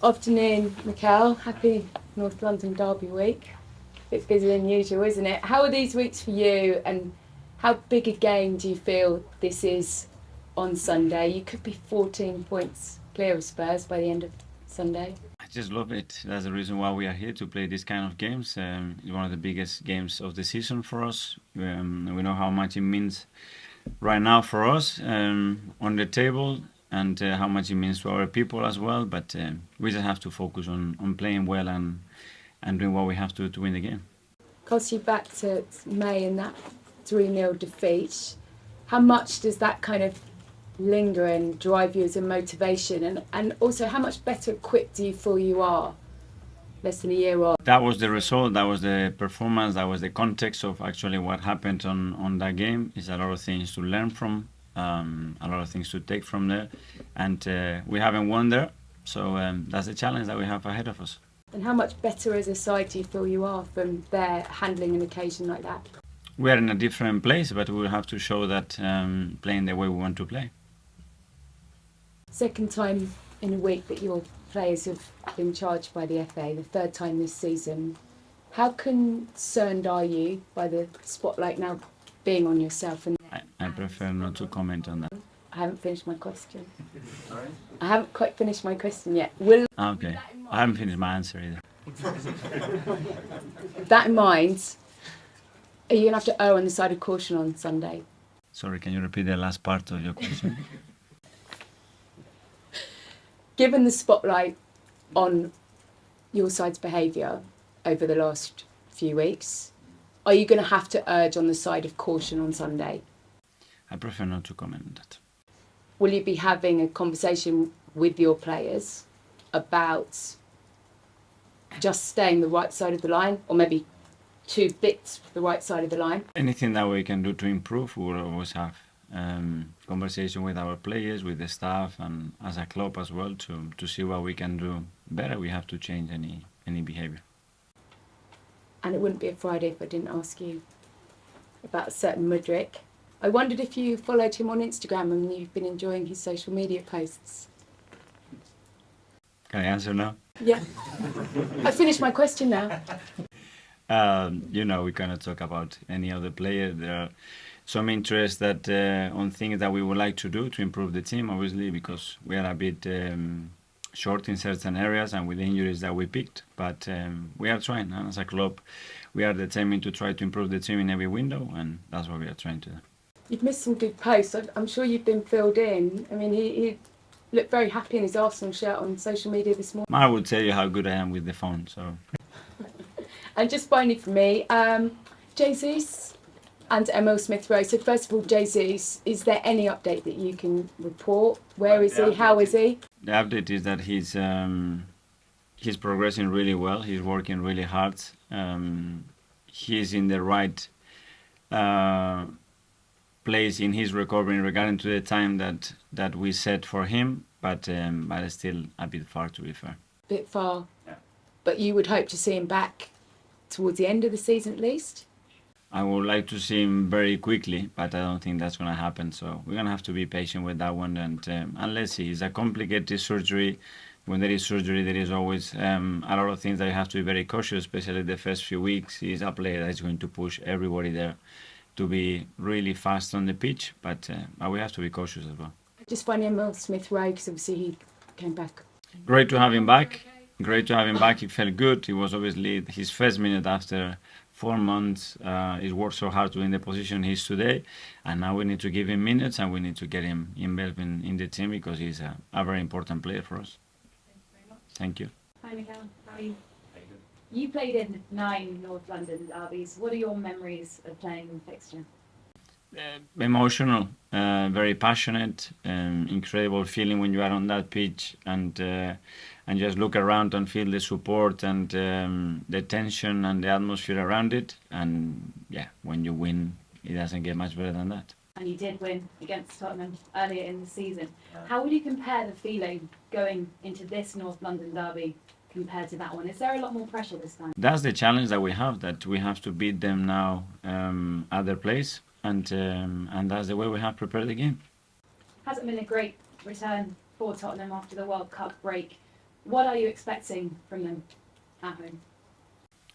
Afternoon, Mikel. Happy North London Derby week. It's busier than usual, isn't it? How are these weeks for you, and how big a game do you feel this is on Sunday? You could be 14 points clear of Spurs by the end of Sunday. I just love it. That's the reason why we are here to play this kind of games. It's one of the biggest games of the season for us. We know how much it means right now for us on the table, and how much it means to our people as well. But we just have to focus on playing well and doing what we have to win the game. Cost you back to May in that 3-0 defeat. How much does that kind of linger and drive you as a motivation? And also, how much better equipped do you feel you are less than a year on? That was the result, that was the performance, that was the context of actually what happened on that game. It's a lot of things to learn from, a lot of things to take from there. And we haven't won there, so that's the challenge that we have ahead of us. And how much better as a side do you feel you are from there handling an occasion like that? We are in a different place, but we will have to show that playing the way we want to play. Second time in a week that your players have been charged by the FA, the third time this season. How concerned are you by the spotlight now being on yourself? And I prefer not to comment on that. I haven't finished my question. Sorry? I haven't quite finished my question yet. Okay, I haven't finished my answer either. That in mind, are you going to have to err on the side of caution on Sunday? Sorry, can you repeat the last part of your question? Given the spotlight on your side's behaviour over the last few weeks, are you going to have to urge on the side of caution on Sunday? I prefer not to comment on that. Will you be having a conversation with your players about just staying the right side of the line, or maybe 2 bits the right side of the line? Anything that we can do to improve, we will always have conversation with our players, with the staff, and as a club as well, to see what we can do better. We have to change any behavior. And it wouldn't be a Friday if I didn't ask you about a certain Mudryk. I wondered if you followed him on Instagram and you've been enjoying his social media posts. Can I answer now? Yeah. I finished my question now. We cannot talk about any other player. There are some interest that on things that we would like to do to improve the team, obviously, because we are a bit short in certain areas and with the injuries that we picked. But we are trying, and as a club, we are determined to try to improve the team in every window, and that's what we are trying to do. You've missed some good posts. I'm sure you've been filled in. I mean, he looked very happy in his Arsenal shirt on social media this morning. I will tell you how good I am with the phone, so... And just finally for me, Jesus and Emil Smith-Rowe. So first of all, Jesus, is there any update that you can report? Where is he? How is he? The update is that he's progressing really well. He's working really hard. He's in the right place in his recovery regarding to the time that we set for him, but it's still a bit far, to be fair. Bit far. Yeah. But you would hope to see him back towards the end of the season at least? I would like to see him very quickly, but I don't think that's going to happen. So we're going to have to be patient with that one. And let's see, it's a complicated surgery. When there is surgery, there is always a lot of things that you have to be very cautious, especially the first few weeks. He's a player that's going to push everybody there to be really fast on the pitch, but we have to be cautious as well. Just finding Emil Smith-Rowe, because obviously he came back. Great to have him back. Great to have him back. He felt good. It was obviously his first minute after 4 months. He worked so hard to win the position he's today, and now we need to give him minutes and we need to get him involved in the team because he's a very important player for us. Thank you. Hi Mikel, how are you? You played in 9 North London derbies. What are your memories of playing in the fixture? Emotional, very passionate, incredible feeling when you are on that pitch and just look around and feel the support and the tension and the atmosphere around it. And yeah, when you win, it doesn't get much better than that. And you did win against Tottenham earlier in the season. How would you compare the feeling going into this North London derby compared to that one? Is there a lot more pressure this time? That's the challenge that we have to beat them now at their place, and that's the way we have prepared the game. Hasn't been a great return for Tottenham after the World Cup break. What are you expecting from them at home?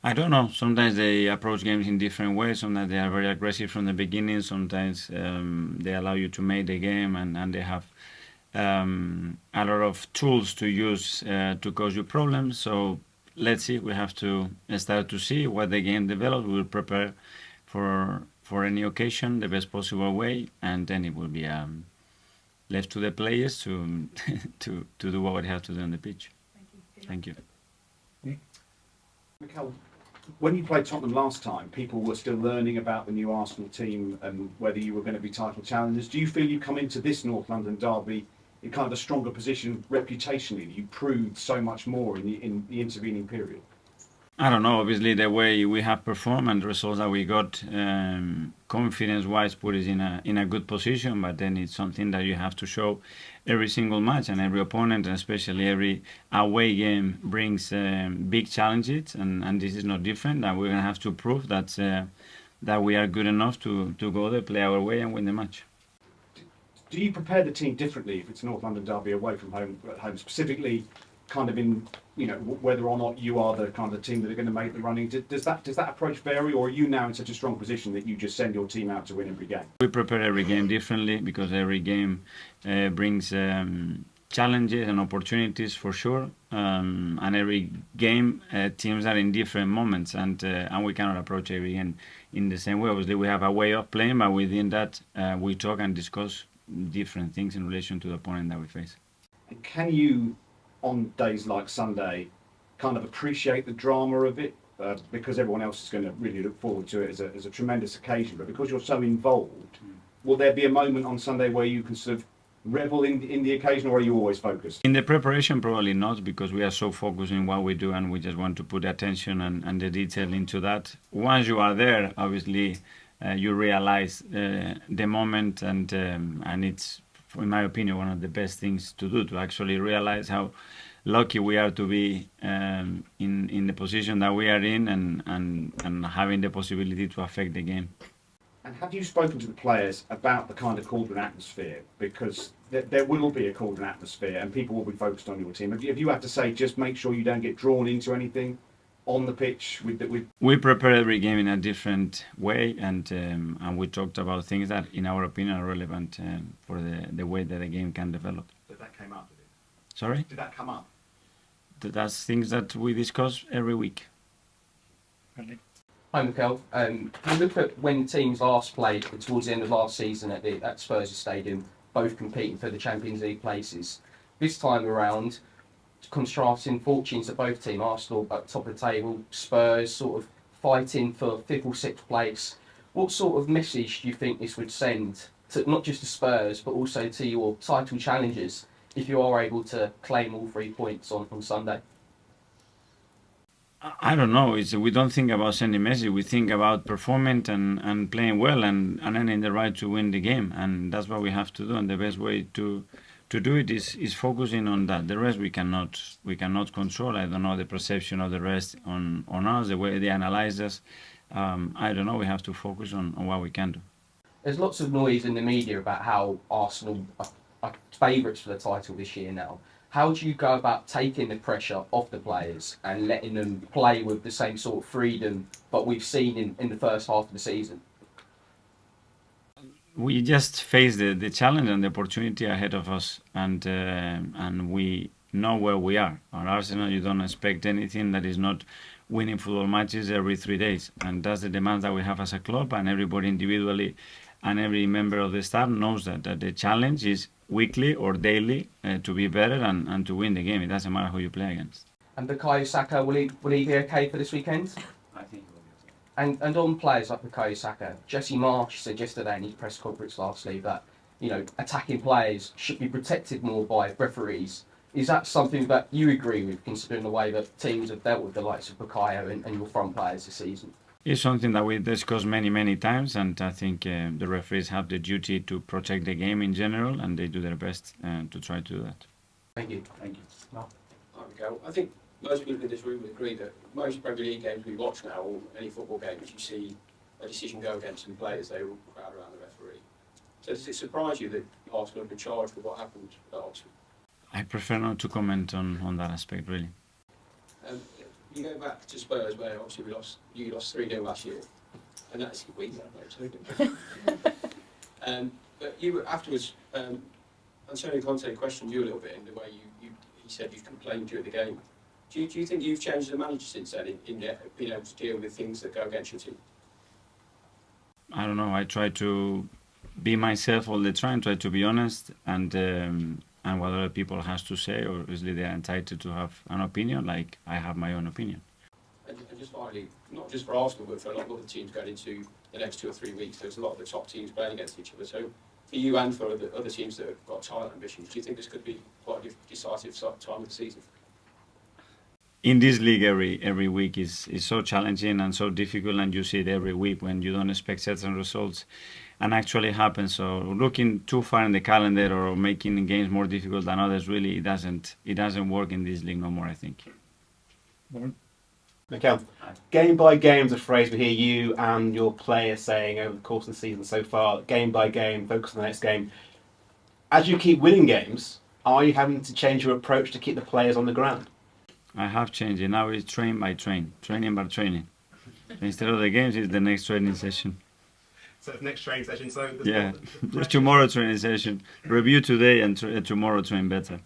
I don't know. Sometimes they approach games in different ways. Sometimes they are very aggressive from the beginning. Sometimes they allow you to make the game, and they have a lot of tools to use to cause you problems. So let's see. We have to start to see what the game develops. We'll prepare for any occasion the best possible way, and then it will be left to the players to to do what they have to do on the pitch. Thank you. Thank you. Mikel, when you played Tottenham last time, people were still learning about the new Arsenal team and whether you were going to be title challengers. Do you feel you come into this North London derby in kind of a stronger position reputationally? You proved so much more in the intervening period. I don't know. Obviously, the way we have performed and the results that we got, confidence-wise, put us in a good position. But then it's something that you have to show every single match, and every opponent, and especially every away game, brings big challenges, and this is not different. And we're gonna have to prove that we are good enough to go there, play our way, and win the match. Do you prepare the team differently if it's North London derby away from home, at home specifically, kind of in, you know, whether or not you are the kind of the team that are going to make the running? Does that approach vary, or are you now in such a strong position that you just send your team out to win every game? We prepare every game differently because every game brings challenges and opportunities for sure, and every game teams are in different moments, and we cannot approach every game in the same way. Obviously, we have a way of playing, but within that, we talk and discuss different things in relation to the opponent that we face. And can you, on days like Sunday, kind of appreciate the drama of it? Because everyone else is going to really look forward to it as a tremendous occasion, but because you're so involved, will there be a moment on Sunday where you can sort of revel in the occasion, or are you always focused? In the preparation, probably not, because we are so focused in what we do, and we just want to put attention and the detail into that. Once you are there, obviously, you realize the moment, and it's, in my opinion, one of the best things to do, to actually realize how lucky we are to be in the position that we are in, and having the possibility to affect the game. And have you spoken to the players about the kind of cauldron atmosphere? Because there will be a cauldron atmosphere, and people will be focused on your team. Have you had to say, just make sure you don't get drawn into anything on the pitch with? We prepare every game in a different way, and we talked about things that, in our opinion, are relevant for the way that the game can develop. Did that came up? Did it? Sorry? Did that come up? That's things that we discuss every week. Hi Mikel. You look at when teams last played towards the end of last season at Spurs Stadium, both competing for the Champions League places. This time around, contrasting fortunes at both teams, Arsenal at top of the table, Spurs sort of fighting for 5th or 6th place. What sort of message do you think this would send to not just to Spurs but also to your title challengers if you are able to claim all 3 points on Sunday? I don't know. We don't think about sending message. We think about performing and playing well, and earning the right to win the game. And that's what we have to do. And the best way to do it is focusing on that. The rest we cannot control. I don't know the perception of the rest on us, the way they analyze us. I don't know. We have to focus on what we can do. There's lots of noise in the media about how Arsenal are favourites for the title this year now. How do you go about taking the pressure off the players and letting them play with the same sort of freedom that we've seen in the first half of the season? We just face the challenge and the opportunity ahead of us, and we know where we are. At Arsenal, you don't expect anything that is not winning football matches every 3 days, and that's the demand that we have as a club, and everybody individually and every member of the staff knows that the challenge is weekly or daily to be better and to win the game. It doesn't matter who you play against. And Bukayo Saka, will he be okay for this weekend? I think it will be. And on players like Bukayo Saka, Jesse Marsch said yesterday in his press conference lastly that, you know, attacking players should be protected more by referees. Is that something that you agree with, considering the way that teams have dealt with the likes of Bukayo and your front players this season? It's something that we discussed many times, and I think the referees have the duty to protect the game in general, and they do their best to try to do that. Thank you. Thank you. There we go. I think most people in this room would agree that most Premier League games we watch now, or any football games, you see a decision go against some players, they all crowd around the referee. So does it surprise you that Arsenal have been charged with what happened at Oxford? I prefer not to comment on that aspect, really. You go back to Spurs, where obviously you lost 3-0 last year, and that's we but you were afterwards. Antonio Conte questioned you a little bit in the way he said you complained during the game. Do you think you've changed as a manager since then in being able to deal with things that go against your team? I don't know. I try to be myself all the time. Try to be honest, and what other people has to say, or obviously they are entitled to have an opinion. Like I have my own opinion. And just finally, not just for Arsenal, but for a lot of other teams going into the next 2 or 3 weeks, there's a lot of the top teams playing against each other. So for you and for other teams that have got title ambitions, do you think this could be quite a decisive time of the season? In this league, every week is so challenging and so difficult, and you see it every week when you don't expect certain results and actually happen. So looking too far in the calendar or making games more difficult than others, really, it doesn't work in this league no more, I think. Mikel, game by game is a phrase we hear you and your players saying over the course of the season so far. Game by game, focus on the next game. As you keep winning games, are you having to change your approach to keep the players on the ground? I have changed it. Now it's train by train, training by training. Instead of the games, it's the next training session. So it's next training session. So there's tomorrow training session. Review today and tomorrow train better.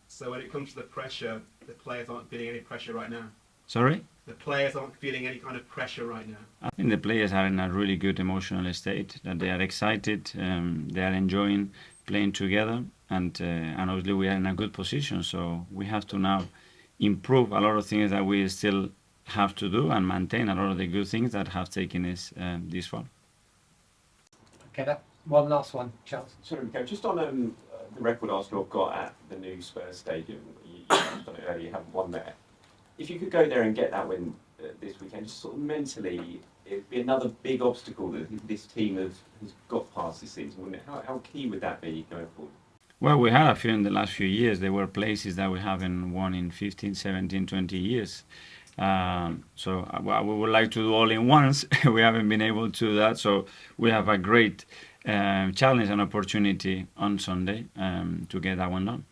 So when it comes to the pressure, the players aren't feeling any pressure right now. Sorry? The players aren't feeling any kind of pressure right now. I think the players are in a really good emotional state. That they are excited. They are enjoying playing together, and obviously we are in a good position. So we have to now improve a lot of things that we still have to do and maintain a lot of the good things that have taken us this far. Okay, that one last one, Charles. Sorry, Mikel, just on the record Arsenal have got at the new Spurs stadium, you touched on it earlier, you haven't won there. If you could go there and get that win this weekend, just sort of mentally, it'd be another big obstacle that this team has got past this season, wouldn't it? How key would that be going forward? Well, we had a few in the last few years. There were places that we haven't won in 15, 17, 20 years. So we would like to do all in once. We haven't been able to do that. So we have a great challenge and opportunity on Sunday to get that one done.